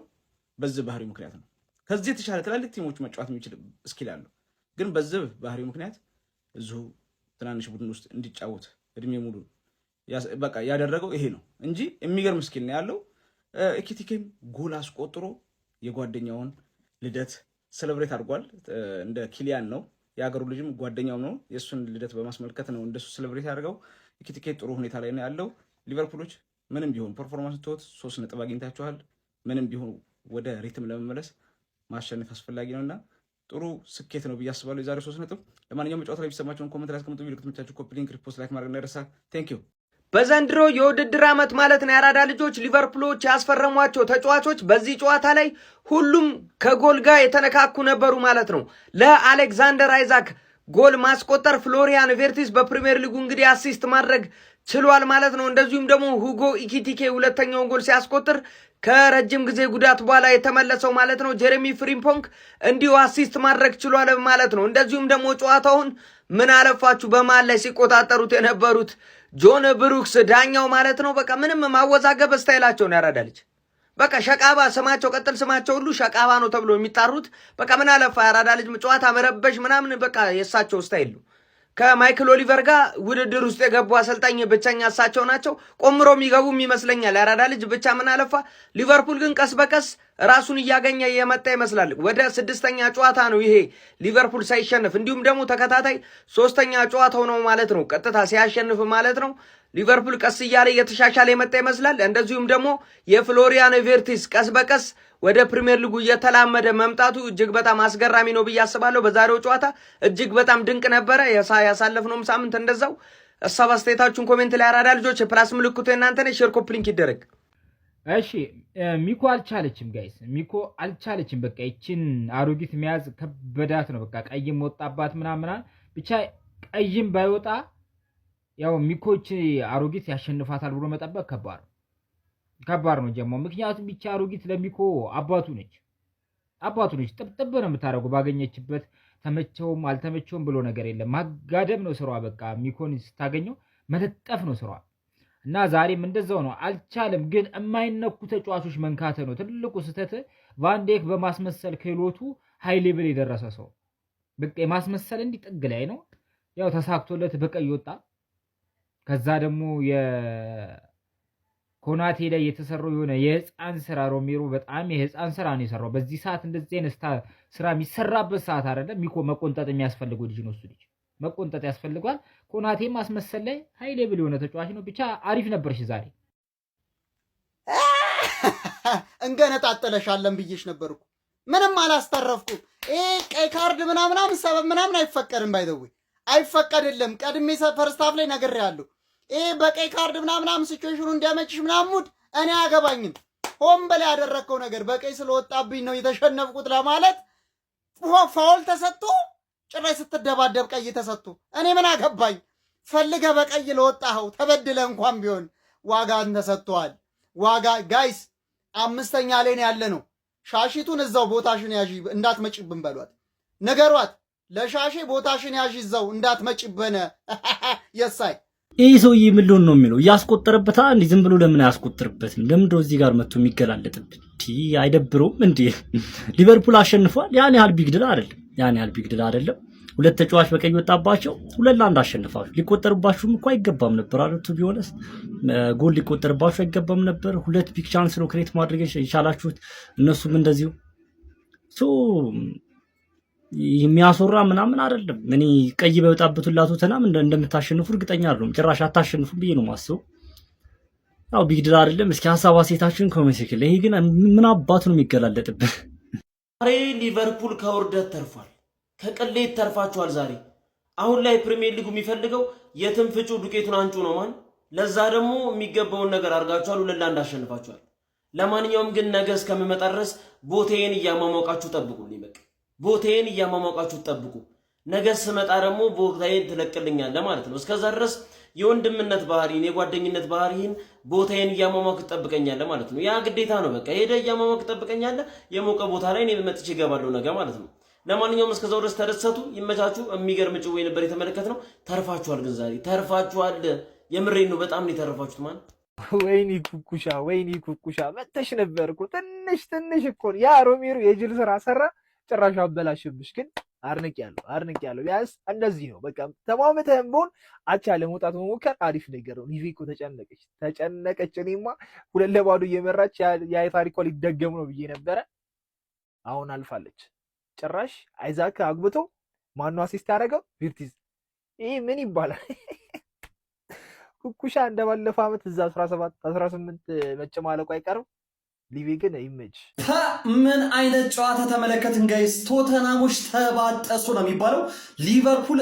በዚህ ባህሪው ምክንያት ነው። ከዚህ የተሻለ ትላልቅ ቲሞች መጫወት የሚችል እስኪል አለው፣ ግን በዚህ ባህሪው ምክንያት እዚሁ ትናንሽ ቡድን ውስጥ እንዲጫወት እድሜ ሙሉ በቃ ያደረገው ይሄ ነው እንጂ የሚገርም እስኪል ነው ያለው። ኤኪቲኬም ጎል አስቆጥሮ የጓደኛውን ልደት ሴሌብሬት አድርጓል። እንደ ኪሊያን ነው የሀገሩ ልጅም ጓደኛው ነው። የእሱን ልደት በማስመልከት ነው እንደሱ ሴሌብሬት ያደርገው። ኤኪቲኬ ጥሩ ሁኔታ ላይ ነው ያለው። ሊቨርፑሎች ምንም ቢሆን ፐርፎርማንስ ተወት 3 ነጥብ አግኝታችኋል። ምንም ቢሆን ወደ ሪትም ለመመለስ ማሸነፍ አስፈላጊ ነውና ጥሩ ስኬት ነው ብዬ አስባለሁ የዛሬ 3 ነጥብ። ለማንኛውም ጨዋታ ላይ ቢሰማችሁን ኮሜንት ላይ አስቀምጡ። ቪዲዮ ከተመቻችሁ ኮፒ ሊንክ ሪፖስት ላይክ ማድረግ እንዳይረሳ። ቴንክ ዩ። በዘንድሮ የውድድር ዓመት ማለት ነው የአራዳ ልጆች ሊቨርፑሎች ያስፈረሟቸው ተጫዋቾች በዚህ ጨዋታ ላይ ሁሉም ከጎል ጋር የተነካኩ ነበሩ ማለት ነው። ለአሌክሳንደር አይዛክ ጎል ማስቆጠር ፍሎሪያን ቬርቲስ በፕሪሚየር ሊጉ እንግዲህ አሲስት ማድረግ ችሏል ማለት ነው። እንደዚሁም ደግሞ ሁጎ ኤኪቲኬ ሁለተኛውን ጎል ሲያስቆጥር ከረጅም ጊዜ ጉዳት በኋላ የተመለሰው ማለት ነው ጀሬሚ ፍሪምፖንግ እንዲሁ አሲስት ማድረግ ችሏል ማለት ነው። እንደዚሁም ደግሞ ጨዋታውን ምን አለፋችሁ በመሃል ላይ ሲቆጣጠሩት የነበሩት ጆን ብሩክስ ዳኛው ማለት ነው። በቃ ምንም ማወዛገብ ስታይላቸው ነው ያራዳ ልጅ። በቃ ሸቃባ ስማቸው ቀጥል ስማቸው ሁሉ ሸቃባ ነው ተብሎ የሚጣሩት በቃ ምን አለፋ ያራዳ ልጅ ጨዋታ መረበሽ ምናምን በቃ የእሳቸው ስታይል ነው። ከማይክል ኦሊቨር ጋር ውድድር ውስጥ የገቡ አሰልጣኝ ብቸኛ እሳቸው ናቸው። ቆምሮ የሚገቡም ይመስለኛል ያራዳ ልጅ ብቻ ምን አለፋ። ሊቨርፑል ግን ቀስ በቀስ ራሱን እያገኘ የመጣ ይመስላል። ወደ 6ኛ ጨዋታ ነው ይሄ ሊቨርፑል ሳይሸነፍ፣ እንዲሁም ደግሞ ተከታታይ 3ኛ ጨዋታው ነው ማለት ነው ቀጥታ ሲያሸንፍ ማለት ነው። ሊቨርፑል ቀስ እያለ እየተሻሻለ የመጣ ይመስላል። እንደዚሁም ደግሞ የፍሎሪያን ቪርትዝ ቀስ በቀስ ወደ ፕሪሚየር ሊጉ እየተላመደ መምጣቱ እጅግ በጣም አስገራሚ ነው ብዬ አስባለሁ። በዛሬው ጨዋታ እጅግ በጣም ድንቅ ነበረ። ያሳለፍነውም ሳምንት እንደዛው። ሀሳብ አስተያየታችሁን ኮሜንት ላይ አራዳ ልጆች፣ ፕላስ ምልክቱ እናንተ ነሽ። ሼር ኮፒ ሊንክ ይደረግ። እሺ ሚኮ አልቻለችም ጋይስ፣ ሚኮ አልቻለችም። በቃ ይችን አሮጊት መያዝ ከበዳት ነው። በቃ ቀይም ወጣባት ምናምን ብቻ ቀይም ባይወጣ ያው ሚኮች አሮጊት ያሸንፋታል ብሎ መጠበቅ ከባድ ነው ጀሞ። ምክንያቱም ብቻ አሮጊት ለሚኮ አባቱ ነች። ጥብጥብ ነው የምታደርገው ባገኘችበት። ተመቸውም አልተመቸውም ብሎ ነገር የለም። ማጋደም ነው ስራዋ። በቃ ሚኮን ስታገኘው መለጠፍ ነው ስራዋ። እና ዛሬም እንደዛው ነው። አልቻለም። ግን የማይነኩ ተጫዋቾች መንካተ ነው ትልቁ ስህተት። ቫንዴክ በማስመሰል ክህሎቱ ሃይ ሌቭል የደረሰ ሰው በቃ የማስመሰል እንዲህ ጥግ ላይ ነው። ያው ተሳክቶለት በቀይ ወጣ። ከዛ ደግሞ የኮናቴ ላይ የተሰራው የሆነ የህፃን ስራ ሮሜሮ በጣም የህፃን ስራ ነው የሰራው። በዚህ ሰዓት እንደዚህ አይነት ስራ የሚሰራበት ሰዓት አይደለም። ሚኮ መቆንጠጥ የሚያስፈልገው ልጅ ነው። እሱ ልጅ መቆንጠጥ ያስፈልጓል። ኮናቴ ማስመሰል ላይ ሃይ ሌቭል የሆነ ተጫዋች ነው። ብቻ አሪፍ ነበርሽ ዛሬ። እንገነጣጠለሻለን ብዬሽ ነበርኩ። ምንም አላስተረፍኩም። ቀይ ካርድ ምናምን ሰበብ ምናምን አይፈቀድም። ባይደው አይፈቀድልም። ቀድሜ ፈርስት ሃፍ ላይ ነግሬያለሁ። በቀይ ካርድ ምናምን ሲቹዌሽኑ እንዲያመችሽ ምናምን እኔ አያገባኝም። ሆን በላይ ያደረግከው ነገር በቀይ ስለወጣብኝ ነው የተሸነፍኩት ለማለት ፋውል ተሰጥቶ ጭራሽ ስትደባደብ ቀይ ተሰጥቶ እኔ ምን አገባኝ? ፈልገ በቀይ ለወጣኸው ተበድለ እንኳን ቢሆን ዋጋን ተሰጥቷል። ዋጋ ጋይስ 5ኛ ላይ ነው ያለ ነው። ሻሺቱን እዛው ቦታሽን ያዢ እንዳትመጭብን በሏት፣ ነገሯት። ለሻሼ ቦታሽን ያዢ እዛው እንዳትመጭበነ የሳይ ይህ ሰውዬ ምን ሊሆን ነው የሚለው? እያስቆጠረበታ እንዲህ ዝም ብሎ ለምን አያስቆጥርበትም? ለምንድነው እዚህ ጋር መጥቶ የሚገላለጥብን? አይደብረውም እንዴ? ሊቨርፑል አሸንፏል። ያን ያህል ቢግ ድል አይደለም። ሁለት ተጫዋች በቀይ ወጣባቸው፣ 2-1 አሸንፋችሁ። ሊቆጠርባችሁም እኮ አይገባም ነበር አይደል? ቢሆንስ ጎል ሊቆጠርባችሁ አይገባም ነበር። 2 ቢግ ቻንስ ነው ክሬት ማድረግ የቻላችሁት፣ እነሱም እንደዚሁ የሚያስወራ ምናምን አይደለም። እኔ ቀይ በወጣበት ሁላቱ ተናም እንደምታሸንፉ እርግጠኛ አይደለም። ጭራሽ አታሸንፉ ብዬ ነው ማስበው። ያው ቢግ ድል አይደለም። እስኪ ሐሳብ አስተያየታችሁን ኮሜንት ሴክሽን ላይ። ይሄ ግን ምን አባቱ ነው የሚገላለጥብን? ዛሬ ሊቨርፑል ከውርደት ተርፏል፣ ከቅሌት ተርፋችኋል። ዛሬ አሁን ላይ ፕሪሚየር ሊጉ የሚፈልገው የትንፍጩ ዱቄቱን አንጩ ነው ማን። ለዛ ደግሞ የሚገባውን ነገር አድርጋችኋል። 2-1 አሸንፋችኋል። ለማንኛውም ግን ነገ እስከምመጣ ድረስ ቦቴን እያሟሟቃችሁ ጠብቁልኝ። በቃ ቦቴን እያሟሟቃችሁ ጠብቁ። ነገ ስመጣ ደግሞ ቦቴን ትለቅልኛለህ ማለት ነው። እስከዛ ድረስ የወንድምነት ባህሪን የጓደኝነት ባህሪን ቦቴን እያሟሟቅ ትጠብቀኛለህ ማለት ነው። ያ ግዴታ ነው። በቃ ሄደ እያሟሟቅ ትጠብቀኛለህ። የሞቀ ቦታ ላይ እኔ መጥቼ እገባለሁ ነገ ማለት ነው። ለማንኛውም እስከዛው ድረስ ተደሰቱ፣ ይመቻችሁ። የሚገርም ጭዌ ነበር የተመለከትነው። ተርፋችኋል፣ ግን ዛሬ ተርፋችኋል። የምሬን ነው። በጣም ነው የተረፋችሁት ማለት ወይኒ ኩኩሻ መተሽ ነበርኩ። ትንሽ እኮ ያ ሮሜሮ የጅል ስራ ሰራ፣ ጭራሽ አበላሽብሽ። ግን አድንቄያለሁ። ቢያንስ እንደዚህ ነው በቃ። ተማምተህም ቢሆን አቻ ለመውጣት መሞከር አሪፍ ነገር ነው። ሊቪ እኮ ተጨነቀች። እኔማ 2-0 እየመራች ያ ታሪኳ ሊደገም ነው ብዬ ነበረ። አሁን አልፋለች። ጭራሽ አይዛክ አግብቶ ማነው አሲስት ያደረገው? ቪርቲዝ። ይህ ምን ይባላል? ኩኩሻ እንደባለፈው ዓመት እዛ 17-18 መጨማለቁ አይቀርም። ሊቪ ግን ይመች። ምን አይነት ጨዋታ ተመለከትን ጋይስ? ቶተናሞች ተባጠሱ ነው የሚባለው። ሊቨርፑል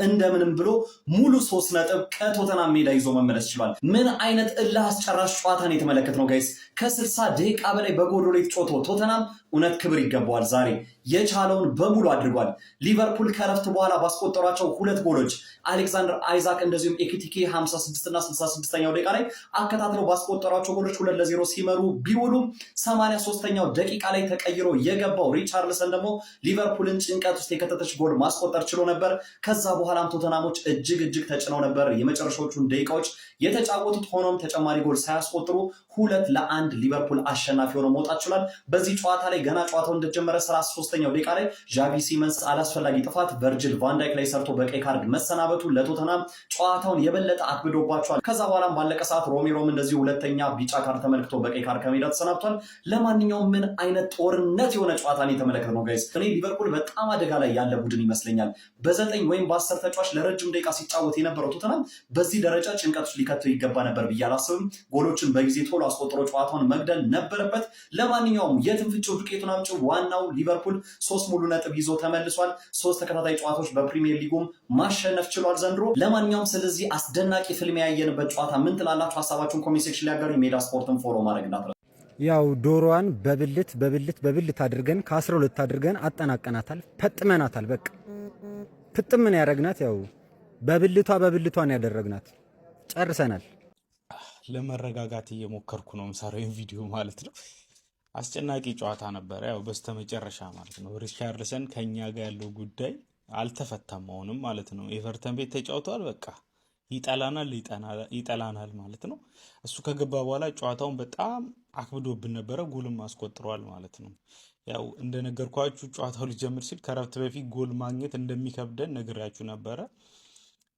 እንደምንም ብሎ ሙሉ 3 ነጥብ ከቶተናም ሜዳ ይዞ መመለስ ችሏል። ምን አይነት እልህ አስጨራሽ ጨዋታ ነው የተመለከትነው ጋይስ? ከ60 ደቂቃ በላይ በጎዶሎ የተጫወተው ቶተናም እውነት ክብር ይገባዋል። ዛሬ የቻለውን በሙሉ አድርጓል። ሊቨርፑል ከረፍት በኋላ ባስቆጠሯቸው 2 ጎሎች አሌክሳንደር አይዛክ እንደዚሁም ኤኪቲኬ 56 እና 66ኛው ደቂቃ ላይ አከታትለው ባስቆጠሯቸው ጎሎች 2-0 ሲመሩ ቢውሉም 83ኛው ደቂቃ ላይ ተቀይሮ የገባው ሪቻርልሰን ደግሞ ሊቨርፑልን ጭንቀት ውስጥ የከተተች ጎል ማስቆጠር ችሎ ነበር። ከዛ በኋላም ቶተናሞች እጅግ ተጭነው ነበር የመጨረሻዎቹን ደቂቃዎች የተጫወቱት። ሆኖም ተጨማሪ ጎል ሳያስቆጥሩ 2-1 ሊቨርፑል አሸናፊ ሆኖ መውጣት ችሏል። በዚህ ጨዋታ ላይ ገና ጨዋታው እንደጀመረ 33 በ33ኛው ደቂቃ ላይ ዣቪ ሲመንስ አላስፈላጊ ጥፋት ቨርጅል ቫን ዳይክ ላይ ሰርቶ በቀይ ካርድ መሰናበቱ ለቶተናም ጨዋታውን የበለጠ አክብዶባቸዋል። ከዛ በኋላም ባለቀ ሰዓት ሮሜሮም እንደዚህ ሁለተኛ ቢጫ ካርድ ተመልክቶ በቀይ ካርድ ከሜዳ ተሰናብቷል። ለማንኛውም ምን አይነት ጦርነት የሆነ ጨዋታ ነው የተመለከትነው ጋይስ። እኔ ሊቨርፑል በጣም አደጋ ላይ ያለ ቡድን ይመስለኛል። በ9 ወይም በ10 ተጫዋች ለረጅም ደቂቃ ሲጫወት የነበረው ቶተናም በዚህ ደረጃ ጭንቀት ውስጥ ሊከተው ይገባ ነበር ብዬ አላስብም። ጎሎችን በጊዜ ቶሎ አስቆጥሮ ጨዋታውን መግደል ነበረበት። ለማንኛውም የትንፍጭው ዱቄቱን አምጪው ዋናው ሊቨርፑል 3 ሙሉ ነጥብ ይዞ ተመልሷል። 3 ተከታታይ ጨዋታዎች በፕሪሚየር ሊጉም ማሸነፍ ችሏል ዘንድሮ። ለማንኛውም ስለዚህ አስደናቂ ፍልሚያ ያየንበት ጨዋታ ምን ትላላችሁ? ሀሳባችሁን ኮሜንት ሴክሽን ላይ አጋሩ። ሜዳ ስፖርትን ፎሎ ማድረግ እንዳትረሱ። ያው ዶሮዋን በብልት አድርገን ከ12 አድርገን አጠናቀናታል፣ ፈጥመናታል። በቃ ፍጥምን ያደረግናት ያው በብልቷን ያደረግናት ጨርሰናል። ለመረጋጋት እየሞከርኩ ነው የምሰራው ቪዲዮ ማለት ነው። አስጨናቂ ጨዋታ ነበረ። ያው በስተመጨረሻ ማለት ነው ሪቻርልሰን ከኛ ጋር ያለው ጉዳይ አልተፈታም አሁንም ማለት ነው። ኤቨርተን ቤት ተጫውተዋል። በቃ ይጠላናል ማለት ነው። እሱ ከገባ በኋላ ጨዋታውን በጣም አክብዶብን ነበረ። ጎልም አስቆጥሯል ማለት ነው። ያው እንደነገርኳችሁ ጨዋታው ሊጀምር ሲል ከረፍት በፊት ጎል ማግኘት እንደሚከብደን ነግራችሁ ነበረ።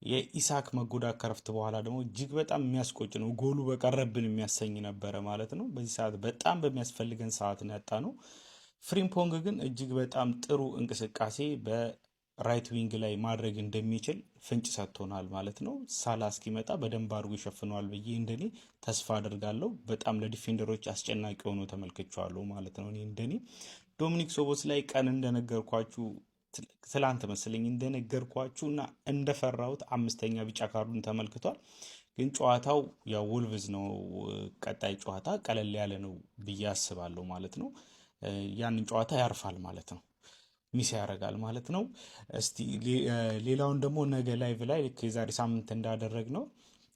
የኢሳክ መጎዳት ከረፍት በኋላ ደግሞ እጅግ በጣም የሚያስቆጭ ነው። ጎሉ በቀረብን የሚያሰኝ ነበረ ማለት ነው። በዚህ ሰዓት በጣም በሚያስፈልገን ሰዓት ነው ያጣ ነው። ፍሪምፖንግ ግን እጅግ በጣም ጥሩ እንቅስቃሴ በራይት ዊንግ ላይ ማድረግ እንደሚችል ፍንጭ ሰጥቶናል ማለት ነው። ሳላ እስኪመጣ በደንብ አድርጎ ይሸፍነዋል ብዬ እንደኔ ተስፋ አደርጋለሁ። በጣም ለዲፌንደሮች አስጨናቂ ሆኖ ተመልክቼዋለሁ ማለት ነው። እኔ እንደኔ ዶሚኒክ ሶቦስ ላይ ቀን እንደነገርኳችሁ ትላንት መስለኝ እንደነገርኳችሁ እና እንደፈራሁት 5ኛ ቢጫ ካርዱን ተመልክቷል። ግን ጨዋታው ያው ወልቭዝ ነው። ቀጣይ ጨዋታ ቀለል ያለ ነው ብዬ አስባለሁ ማለት ነው። ያንን ጨዋታ ያርፋል ማለት ነው፣ ሚስ ያደርጋል ማለት ነው። እስቲ ሌላውን ደግሞ ነገ ላይቭ ላይ የዛሬ ሳምንት እንዳደረግ ነው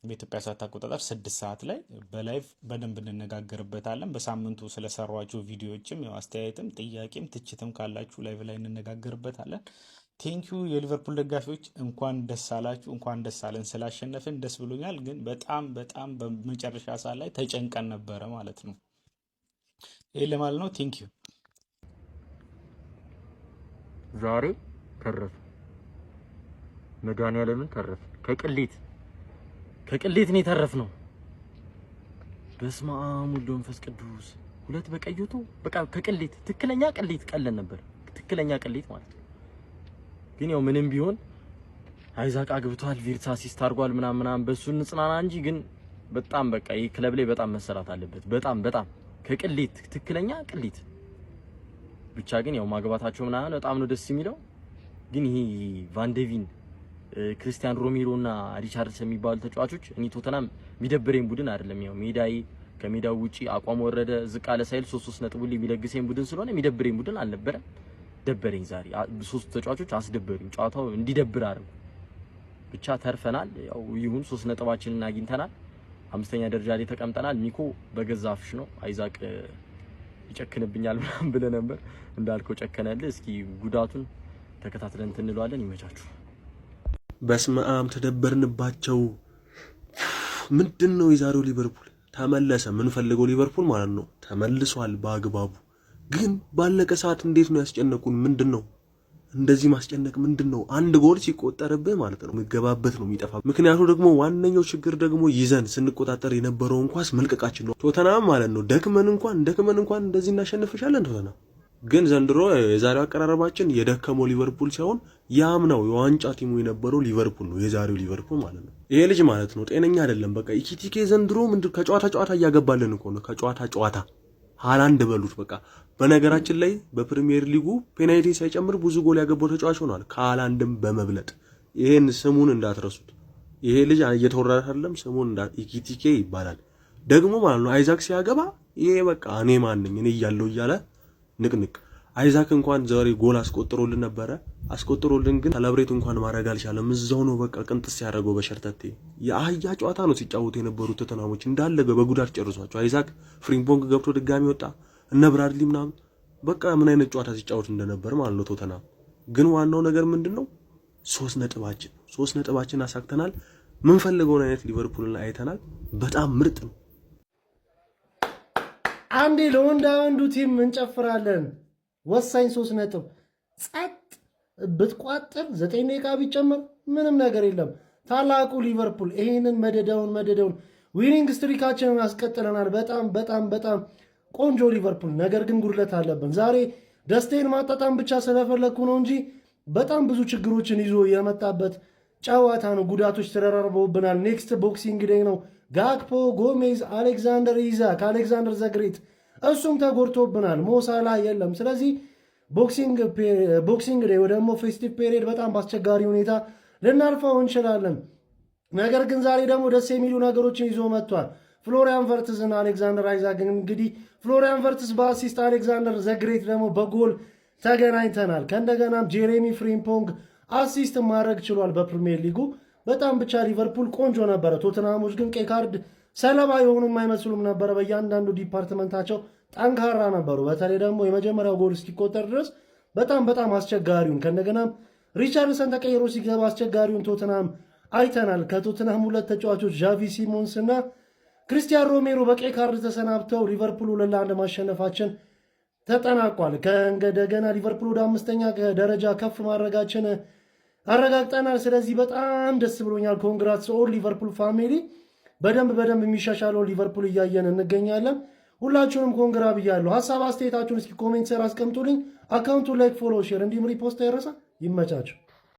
በኢትዮጵያ ሰዓት አቆጣጠር 6 ሰዓት ላይ በላይቭ በደንብ እንነጋገርበታለን። በሳምንቱ ስለሰሯቸው ቪዲዮዎችም ያው አስተያየትም ጥያቄም ትችትም ካላችሁ ላይቭ ላይ እንነጋገርበታለን። ቴንኪዩ የሊቨርፑል ደጋፊዎች፣ እንኳን ደስ አላችሁ፣ እንኳን ደስ አለን። ስላሸነፍን ደስ ብሎኛል። ግን በጣም በመጨረሻ ሰዓት ላይ ተጨንቀን ነበረ ማለት ነው። ይሄ ለማለት ነው። ቴንኪዩ። ዛሬ ተረፍ መድኃኒዓለምን ተረፍ ከቅሌት ነው የተረፍነው። በስመ አብ ወወልድ ወመንፈስ ቅዱስ። 2 በቀይቱ በቃ ከቅሌት ትክክለኛ ቅሌት ቀለን ነበር። ትክክለኛ ቅሌት ማለት ነው። ግን ያው ምንም ቢሆን አይዛክ አግብቷል፣ ቪርትስ አሲስት አድርጓል ምናምን በሱ እንጽናና እንጂ ግን በጣም በቃ ይሄ ክለብ ላይ በጣም መሰራት አለበት። በጣም ከቅሌት ትክክለኛ ቅሌት ብቻ። ግን ያው ማግባታቸው ምናምን በጣም ነው ደስ የሚለው። ግን ይሄ ቫንዴቪን ክርስቲያን ሮሜሮ እና ሪቻርድሰን የሚባሉ ተጫዋቾች እኔ ቶተናም የሚደብረኝ ቡድን አይደለም። ያው ከሜዳው ውጪ አቋም ወረደ ዝቅ አለ ሳይል 3 ነጥብ የሚለግሰኝ ቡድን ስለሆነ የሚደብረኝ ቡድን አልነበረም። ደበረኝ ዛሬ 3 ተጫዋቾች አስደበሩኝ። ጨዋታው እንዲደብር አደረጉ። ብቻ ተርፈናል። ያው ይሁን 3 ነጥባችንን አግኝተናል። 5ኛ ደረጃ ላይ ተቀምጠናል። ሚኮ በገዛ አፍሽ ነው አይዛክ ይጨክንብኛል ምናምን ብለህ ነበር፣ እንዳልከው ጨከነልህ። እስኪ ጉዳቱን ተከታትለን እንለዋለን። ይመቻችሁ። በስመ አብ ተደበርንባቸው። ምንድነው የዛሬው ሊቨርፑል ተመለሰ። ምን ፈልገው ሊቨርፑል ማለት ነው ተመልሷል በአግባቡ። ግን ባለቀ ሰዓት እንዴት ነው ያስጨነቁን? ምንድነው እንደዚህ ማስጨነቅ? ምንድነው አንድ ጎል ሲቆጠርብህ ማለት ነው የሚገባበት ነው የሚጠፋ። ምክንያቱ ደግሞ ዋነኛው ችግር ደግሞ ይዘን ስንቆጣጠር የነበረውን ኳስ መልቀቃችን ነው። ቶተናም ማለት ነው ደክመን እንኳን እንደዚህ እናሸንፍሻለን ቶተናም። ግን ዘንድሮ የዛሬው አቀራረባችን የደከመው ሊቨርፑል ሳይሆን ያምናው የዋንጫ ቲሙ የነበረው ሊቨርፑል ነው የዛሬው ሊቨርፑል ማለት ነው። ይሄ ልጅ ማለት ነው ጤነኛ አይደለም። በቃ ኢኪቲኬ ዘንድሮ ምንድን ከጨዋታ እያገባልን እኮ ነው። ከጨዋታ ሃላንድ በሉት በቃ። በነገራችን ላይ በፕሪሚየር ሊጉ ፔናልቲ ሳይጨምር ብዙ ጎል ያገባው ተጫዋች ሆኗል ከሃላንድም በመብለጥ። ይሄን ስሙን እንዳትረሱት። ይሄ ልጅ እየተወራ አይደለም፣ ስሙን ኢኪቲኬ ይባላል ደግሞ ማለት ነው። አይዛክ ሲያገባ ይሄ በቃ እኔ ማን ነኝ እኔ እያለ ንቅንቅ። አይዛክ እንኳን ዛሬ ጎል አስቆጥሮልን ነበረ። አስቆጥሮልን ግን ሰለብሬት እንኳን ማድረግ አልቻለም። እዛው ነው በቃ ቅንጥስ ያደረገው በሸርተቴ። የአህያ ጨዋታ ነው ሲጫወቱ የነበሩት ቶተናሞች እንዳለ በጉዳት ጨርሷቸው። አይዛክ ፍሪምፖንግ ገብቶ ድጋሚ ወጣ፣ እነ ብራድሊ ምናምን በቃ ምን አይነት ጨዋታ ሲጫወት እንደነበር ማለት ነው ቶተናም። ግን ዋናው ነገር ምንድነው 3 ነጥባችን አሳክተናል። ምን ፈልገውን አይነት ሊቨርፑልን አይተናል። በጣም ምርጥ ነው። አንዴ ለወንዳ ወንዱ ቲም እንጨፍራለን። ወሳኝ 3 ነጥብ ጸጥ ብትቋጥር 9 ደቂቃ ቢጨመር ምንም ነገር የለም። ታላቁ ሊቨርፑል ይህንን መደዳውን ዊኒንግ ስትሪካችንን አስቀጥለናል። በጣም በጣም በጣም ቆንጆ ሊቨርፑል። ነገር ግን ጉድለት አለብን። ዛሬ ደስታዬን ማጣጣም ብቻ ስለፈለግኩ ነው እንጂ በጣም ብዙ ችግሮችን ይዞ የመጣበት ጨዋታ ነው። ጉዳቶች ተደራርበውብናል። ኔክስት ቦክሲንግ ዴይ ነው። ጋክፖ፣ ጎሜዝ፣ አሌክዛንደር ኢዛክ፣ አሌክዛንደር ዘግሬት እሱም ተጎድቶብናል። ሞሳላ የለም። ስለዚህ ቦክሲንግ ዴይ ወይ ደግሞ ፌስቲቭ ፔሪየድ በጣም በአስቸጋሪ ሁኔታ ልናልፈው እንችላለን። ነገር ግን ዛሬ ደግሞ ደስ የሚሉ ነገሮችን ይዞ መጥቷል። ፍሎሪያን ቨርትዝ እና አሌክዛንደር አይዛክ እንግዲህ ፍሎሪያን ቨርትዝ በአሲስት አሌክዛንደር ዘግሬት ደግሞ በጎል ተገናኝተናል። ከእንደገናም ጄሬሚ ፍሪምፖንግ አሲስት ማድረግ ችሏል በፕሪሚየር ሊጉ። በጣም ብቻ ሊቨርፑል ቆንጆ ነበረ። ቶተናሞች ግን ቀይ ካርድ ሰለባ የሆኑም አይመስሉም ነበረ። በእያንዳንዱ ዲፓርትመንታቸው ጠንካራ ነበሩ። በተለይ ደግሞ የመጀመሪያው ጎል እስኪቆጠር ድረስ በጣም በጣም አስቸጋሪውን ከእንደገናም ሪቻርድሰን ተቀይሮ ሲገባ አስቸጋሪውን ቶትናም አይተናል። ከቶትናም 2 ተጫዋቾች ዣቪ ሲሞንስ እና ክሪስቲያን ሮሜሮ በቀይ ካርድ ተሰናብተው ሊቨርፑል 2-1 ማሸነፋችን ተጠናቋል። ከእንደገና ሊቨርፑል ወደ 5ኛ ደረጃ ከፍ ማድረጋችን አረጋግጠናል። ስለዚህ በጣም ደስ ብሎኛል። ኮንግራትስ ኦል ሊቨርፑል ፋሚሊ። በደንብ የሚሻሻለው ሊቨርፑል እያየን እንገኛለን። ሁላችሁንም ኮንግራ ብያለሁ። ሀሳብ አስተያየታችሁን እስኪ ኮሜንት ስር አስቀምጡልኝ። አካውንቱን ላይክ፣ ፎሎ፣ ሼር እንዲሁም ሪፖስት አይረሳ። ይመቻችሁ።